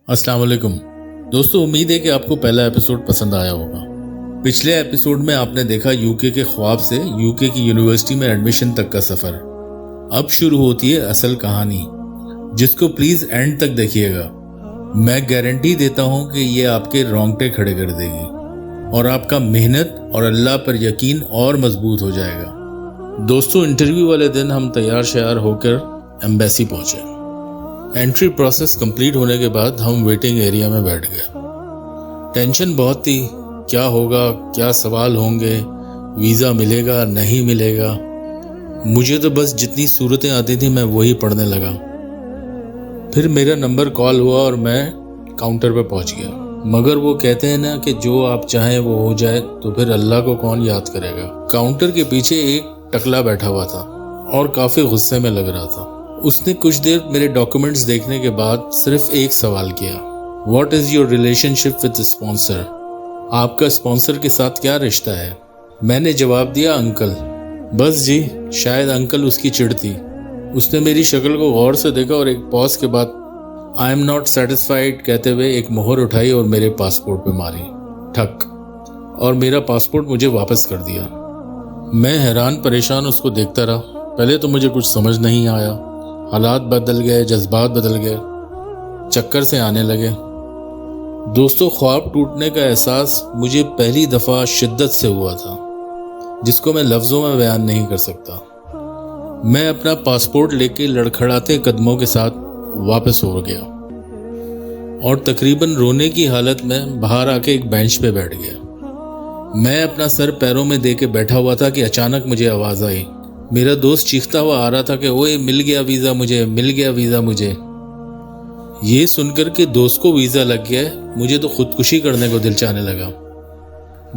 अस्सलाम वालेकुम दोस्तों, उम्मीद है कि आपको पहला एपिसोड पसंद आया होगा। पिछले एपिसोड में आपने देखा यूके के ख्वाब से यूके की यूनिवर्सिटी में एडमिशन तक का सफ़र। अब शुरू होती है असल कहानी, जिसको प्लीज़ एंड तक देखिएगा। मैं गारंटी देता हूँ कि ये आपके रोंगटे खड़े कर देगी और आपका मेहनत और अल्लाह पर यकीन और मजबूत हो जाएगा। दोस्तों, इंटरव्यू वाले दिन हम तैयार श्यार होकर एम्बेसी पहुँचे। एंट्री प्रोसेस कंप्लीट होने के बाद हम वेटिंग एरिया में बैठ गए। टेंशन बहुत थी, क्या होगा, क्या सवाल होंगे, वीज़ा मिलेगा नहीं मिलेगा। मुझे तो बस जितनी सूरतें आती थी मैं वही पढ़ने लगा। फिर मेरा नंबर कॉल हुआ और मैं काउंटर पे पहुंच गया। मगर वो कहते हैं ना कि जो आप चाहें वो हो जाए, तो फिर अल्लाह को कौन याद करेगा। काउंटर के पीछे एक टकला बैठा हुआ था और काफ़ी गुस्से में लग रहा था। उसने कुछ देर मेरे डॉक्यूमेंट्स देखने के बाद सिर्फ एक सवाल किया, what is your relationship with sponsor? आपका स्पॉन्सर के साथ क्या रिश्ता है? मैंने जवाब दिया, अंकल। बस जी, शायद अंकल उसकी चिढ़ थी। उसने मेरी शक्ल को गौर से देखा और एक पॉज के बाद आई एम नॉट सेटिस्फाइड कहते हुए एक मोहर उठाई और मेरे पासपोर्ट पे मारी, ठक, और मेरा पासपोर्ट मुझे वापस कर दिया। मैं हैरान परेशान उसको देखता रहा। पहले तो मुझे कुछ समझ नहीं आया। हालात बदल गए, जज्बात बदल गए, चक्कर से आने लगे। दोस्तों, ख्वाब टूटने का एहसास मुझे पहली दफ़ा शिद्दत से हुआ था, जिसको मैं लफ्ज़ों में बयान नहीं कर सकता। मैं अपना पासपोर्ट लेके लड़खड़ाते कदमों के साथ वापस हो गया और तकरीबन रोने की हालत में बाहर आके एक बेंच पे बैठ गया। मैं अपना सर पैरों में दे के बैठा हुआ था कि अचानक मुझे आवाज़ आई। मेरा दोस्त चीखता हुआ आ रहा था कि ओए, मिल गया वीज़ा मुझे, मिल गया वीज़ा मुझे। ये सुनकर के दोस्त को वीज़ा लग गया है, मुझे तो खुदकुशी करने को दिल चाहने लगा।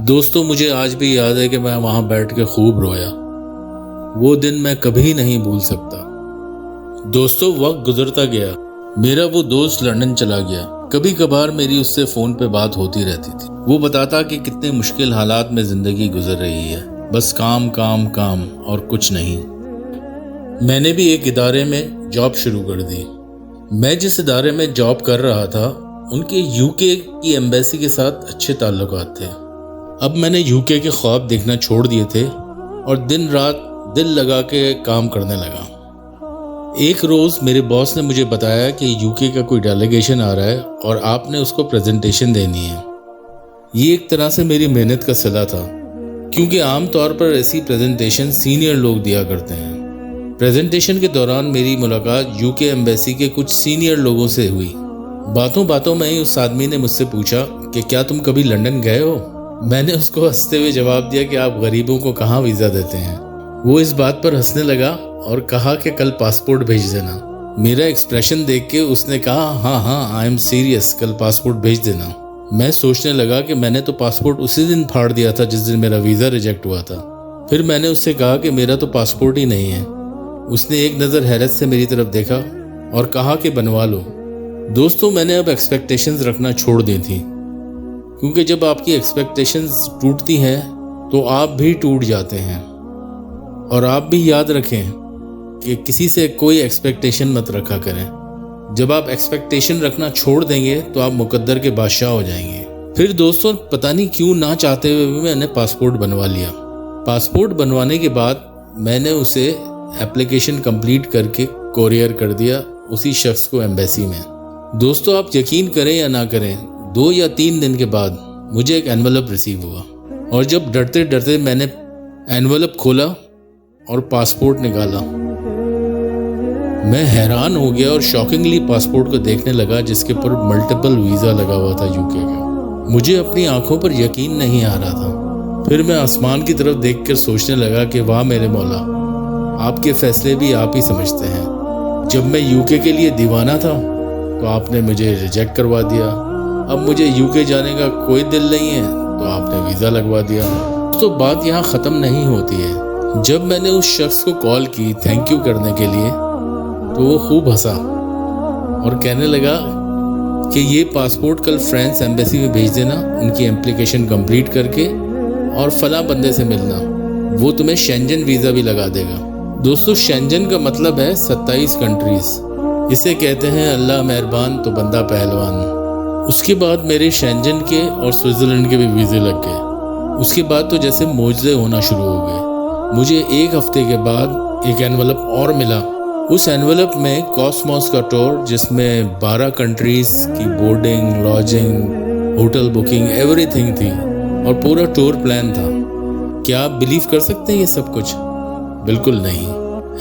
दोस्तों, मुझे आज भी याद है कि मैं वहाँ बैठ के खूब रोया। वो दिन मैं कभी नहीं भूल सकता। दोस्तों, वक्त गुजरता गया। मेरा वो दोस्त लंदन चला गया। कभी कभार मेरी उससे फ़ोन पे बात होती रहती थी। वो बताता कि कितने मुश्किल हालात में ज़िंदगी गुजर रही है, बस काम काम काम और कुछ नहीं। मैंने भी एक इदारे में जॉब शुरू कर दी। मैं जिस इदारे में जॉब कर रहा था, उनके यूके की एम्बेसी के साथ अच्छे ताल्लुकात थे। अब मैंने यूके के ख्वाब देखना छोड़ दिए थे और दिन रात दिल लगा के काम करने लगा। एक रोज़ मेरे बॉस ने मुझे बताया कि यूके का कोई डेलीगेशन आ रहा है और आपने उसको प्रेजेंटेशन देनी है। ये एक तरह से मेरी मेहनत का सिला था, क्योंकि आम तौर पर ऐसी प्रेजेंटेशन सीनियर लोग दिया करते हैं। प्रेजेंटेशन के दौरान मेरी मुलाकात यूके एम्बेसी के कुछ सीनियर लोगों से हुई। बातों बातों में ही उस आदमी ने मुझसे पूछा कि क्या तुम कभी लंदन गए हो? मैंने उसको हंसते हुए जवाब दिया कि आप गरीबों को कहाँ वीज़ा देते हैं। वो इस बात पर हंसने लगा और कहा कि कल पासपोर्ट भेज देना। मेरा एक्सप्रेशन देख के उसने कहा, हाँ आई एम सीरियस, कल पासपोर्ट भेज देना। मैं सोचने लगा कि मैंने तो पासपोर्ट उसी दिन फाड़ दिया था जिस दिन मेरा वीज़ा रिजेक्ट हुआ था। फिर मैंने उससे कहा कि मेरा तो पासपोर्ट ही नहीं है। उसने एक नज़र हैरत से मेरी तरफ देखा और कहा कि बनवा लो। दोस्तों, मैंने अब एक्सपेक्टेशंस रखना छोड़ दी थी, क्योंकि जब आपकी एक्सपेक्टेशंस टूटती हैं तो आप भी टूट जाते हैं। और आप भी याद रखें कि किसी से कोई एक्सपेक्टेशन मत रखा करें। जब आप एक्सपेक्टेशन रखना छोड़ देंगे तो आप मुकद्दर के बादशाह हो जाएंगे। फिर दोस्तों, पता नहीं क्यों ना चाहते हुए भी मैंने पासपोर्ट बनवा लिया। पासपोर्ट बनवाने के बाद मैंने उसे एप्लीकेशन कंप्लीट करके कोरियर कर दिया उसी शख्स को एम्बेसी में। दोस्तों, आप यकीन करें या ना करें, 2 या 3 दिन के बाद मुझे एक एनवलप रिसीव हुआ और जब डरते डरते मैंने एनवलप खोला और पासपोर्ट निकाला, मैं हैरान हो गया और शॉकिंगली पासपोर्ट को देखने लगा, जिसके ऊपर मल्टीपल वीज़ा लगा हुआ था यूके का। मुझे अपनी आंखों पर यकीन नहीं आ रहा था। फिर मैं आसमान की तरफ देखकर सोचने लगा कि वाह मेरे मौला, आपके फैसले भी आप ही समझते हैं। जब मैं यूके के लिए दीवाना था तो आपने मुझे रिजेक्ट करवा दिया। अब मुझे यूके जाने का कोई दिल नहीं है तो आपने वीज़ा लगवा दिया। तो बात यहाँ ख़त्म नहीं होती है। जब मैंने उस शख्स को कॉल की थैंक यू करने के लिए, तो वो खूब हंसा और कहने लगा कि ये पासपोर्ट कल फ्रांस एम्बेसी में भेज देना, उनकी एप्लीकेशन कंप्लीट करके, और फला बंदे से मिलना, वो तुम्हें शेंजन वीज़ा भी लगा देगा। दोस्तों, शेंजन का मतलब है 27 कंट्रीज़। इसे कहते हैं अल्लाह मेहरबान तो बंदा पहलवान। اس کے بعد میرے شینجن کے اور سوئٹزرلینڈ کے بھی ویزے لگ گئے۔ اس کے بعد تو جیسے معجزے ہونا شروع ہو گئے۔ مجھے 1 ہفتے کے بعد ایک اینولپ اور ملا۔ اس اینولپ میں کاسموس کا ٹور، جس میں 12 کنٹریز کی boarding, lodging, hotel booking, every thing تھی، اور پورا ٹور پلان تھا۔ کیا آپ بلیو کر سکتے ہیں یہ سب کچھ؟ بالکل نہیں،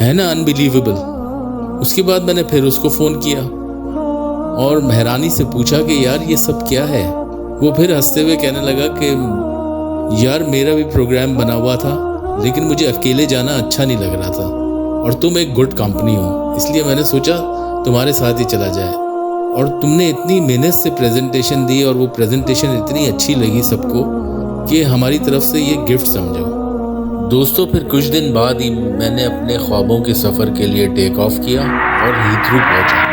ہے نا انبیلیویبل۔ اس کے بعد میں نے پھر اس کو فون کیا اور حیرانی سے پوچھا کہ یار یہ سب کیا ہے؟ وہ پھر ہنستے ہوئے کہنے لگا کہ یار میرا بھی پروگرام بنا ہوا تھا، لیکن مجھے اکیلے جانا اچھا نہیں لگ رہا تھا، اور تم ایک گڈ کمپنی ہو، اس لیے میں نے سوچا تمہارے ساتھ ہی چلا جائے۔ اور تم نے اتنی محنت سے پریزنٹیشن دی، اور وہ پریزنٹیشن اتنی اچھی لگی سب کو کہ ہماری طرف سے یہ گفٹ سمجھو۔ دوستو پھر کچھ دن بعد ہی میں نے اپنے خوابوں کے سفر کے لیے ٹیک آف کیا اور ہیتھرو پہنچا۔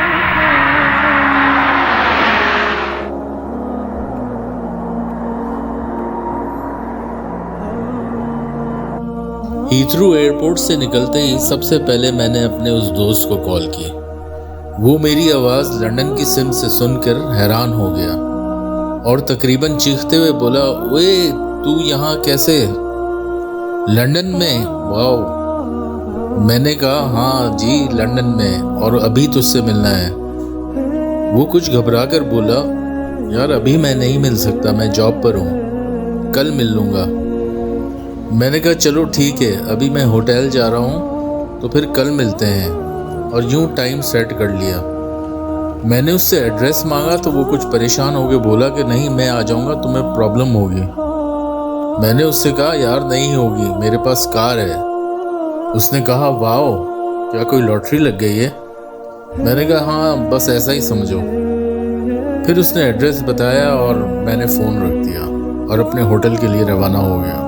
ہیتھرو ایئرپورٹ سے نکلتے ہی سب سے پہلے میں نے اپنے اس دوست کو کال کی۔ وہ میری آواز لندن کی سم سے سن کر حیران ہو گیا اور تقریباً چیختے ہوئے بولا، اوئے تو یہاں کیسے؟ لندن میں؟ واو! میں نے کہا ہاں جی لندن میں، اور ابھی تجھ سے ملنا ہے۔ وہ کچھ گھبرا کر بولا، یار ابھی میں نہیں مل سکتا، میں جاب پر ہوں، کل مل لوں گا۔ میں نے کہا چلو ٹھیک ہے، ابھی میں ہوٹل جا رہا ہوں تو پھر کل ملتے ہیں، اور یوں ٹائم سیٹ کر لیا۔ میں نے اس سے ایڈریس مانگا تو وہ کچھ پریشان ہو کے بولا کہ نہیں میں آ جاؤں گا، تمہیں پرابلم ہوگی۔ میں نے اس سے کہا یار نہیں ہوگی، میرے پاس کار ہے۔ اس نے کہا واو، کیا کوئی لاٹری لگ گئی ہے؟ میں نے کہا ہاں بس ایسا ہی سمجھو۔ پھر اس نے ایڈریس بتایا اور میں نے فون رکھ دیا اور اپنے ہوٹل کے لیے روانہ ہو گیا۔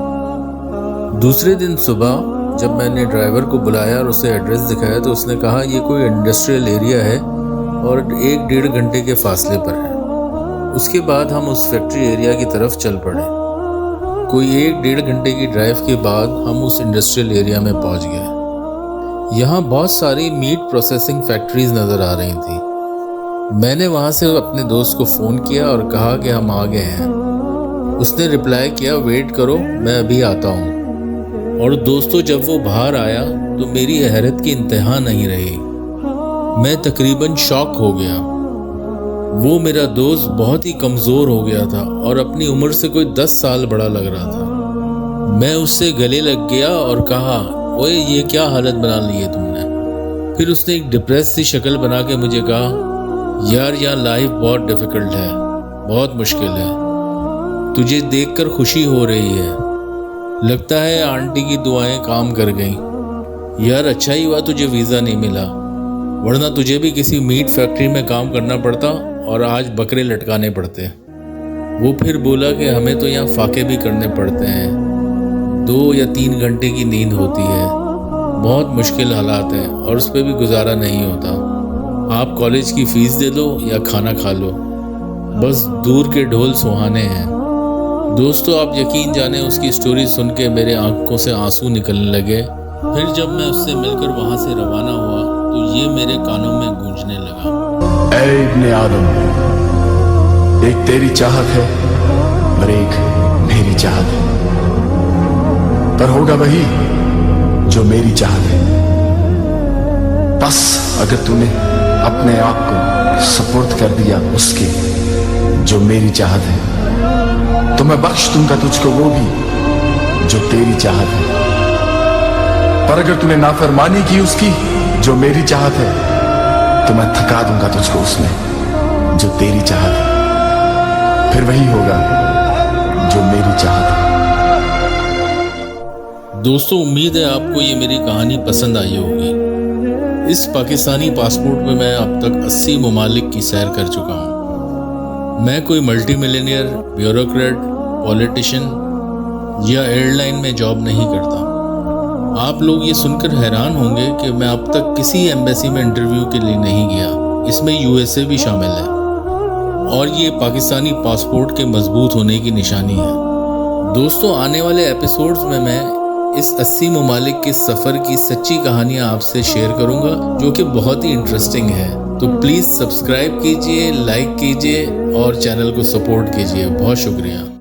دوسرے دن صبح جب میں نے ڈرائیور کو بلایا اور اسے ایڈریس دکھایا تو اس نے کہا یہ کوئی انڈسٹریل ایریا ہے اور 1-1.5 گھنٹے کے فاصلے پر ہے۔ اس کے بعد ہم اس فیکٹری ایریا کی طرف چل پڑے۔ کوئی 1-1.5 گھنٹے کی ڈرائیو کے بعد ہم اس انڈسٹریل ایریا میں پہنچ گئے۔ یہاں بہت ساری میٹ پروسیسنگ فیکٹریز نظر آ رہی تھیں۔ میں نے وہاں سے اپنے دوست کو فون کیا اور کہا کہ ہم آ گئے ہیں۔ اس نے رپلائی کیا ویٹ کرو میں ابھی آتا ہوں۔ اور دوستو جب وہ باہر آیا تو میری حیرت کی انتہا نہیں رہی، میں تقریباً شاک ہو گیا۔ وہ میرا دوست بہت ہی کمزور ہو گیا تھا اور اپنی عمر سے کوئی 10 سال بڑا لگ رہا تھا۔ میں اس سے گلے لگ گیا اور کہا اوئے یہ کیا حالت بنا لی ہے تم نے؟ پھر اس نے ایک ڈپریس سی شکل بنا کے مجھے کہا یار یہاں لائف بہت ڈیفیکلٹ ہے، بہت مشکل ہے، تجھے دیکھ کر خوشی ہو رہی ہے، لگتا ہے آنٹی کی دعائیں کام کر گئیں۔ یار اچھا ہی ہوا تجھے ویزا نہیں ملا، ورنہ تجھے بھی کسی میٹ فیکٹری میں کام کرنا پڑتا اور آج بکرے لٹکانے پڑتے۔ وہ پھر بولا کہ ہمیں تو یہاں فاقے بھی کرنے پڑتے ہیں، 2 یا 3 گھنٹے کی نیند ہوتی ہے، بہت مشکل حالات ہیں اور اس پہ بھی گزارا نہیں ہوتا۔ آپ کالج کی فیس دے دو یا کھانا کھا لو، بس دور کے ڈھول سہانے ہیں۔ دوستو آپ یقین جانیں اس کی سٹوری سن کے میرے آنکھوں سے آنسو نکلنے لگے۔ پھر جب میں اس سے مل کر وہاں سے روانہ ہوا تو یہ میرے کانوں میں گونجنے لگا، اے ابن آدم، ایک تیری چاہت ہے اور ایک میری چاہت ہے، پر ہوگا وہی جو میری چاہت ہے۔ بس اگر تو نے اپنے آپ کو سپرد کر دیا اس کے جو میری چاہت ہے تو میں بخش دوں گا تجھ کو وہ بھی جو تیری چاہت ہے، پر اگر تو نے نافرمانی کی اس کی جو میری چاہت ہے تو میں تھکا دوں گا تجھ کو اس میں جو تیری چاہت ہے، پھر وہی ہوگا جو میری چاہت ہے۔ دوستو امید ہے آپ کو یہ میری کہانی پسند آئی ہوگی۔ اس پاکستانی پاسپورٹ میں میں اب تک 80 ممالک کی سیر کر چکا ہوں۔ میں کوئی ملٹی ملینئر، بیوروکریٹ، پولیٹیشین یا ایئر لائن میں جاب نہیں کرتا۔ آپ لوگ یہ سن کر حیران ہوں گے کہ میں اب تک کسی ایمبیسی میں انٹرویو کے لیے نہیں گیا، اس میں USA بھی شامل ہے، اور یہ پاکستانی پاسپورٹ کے مضبوط ہونے کی نشانی ہے۔ دوستو آنے والے ایپیسوڈز میں اس 80 ممالک کے سفر کی سچی کہانیاں آپ سے شیئر کروں گا جو کہ بہت ہی انٹرسٹنگ ہے۔ تو پلیز سبسکرائب کیجئے، لائک کیجئے اور چینل کو سپورٹ کیجئے. بہت شکریہ.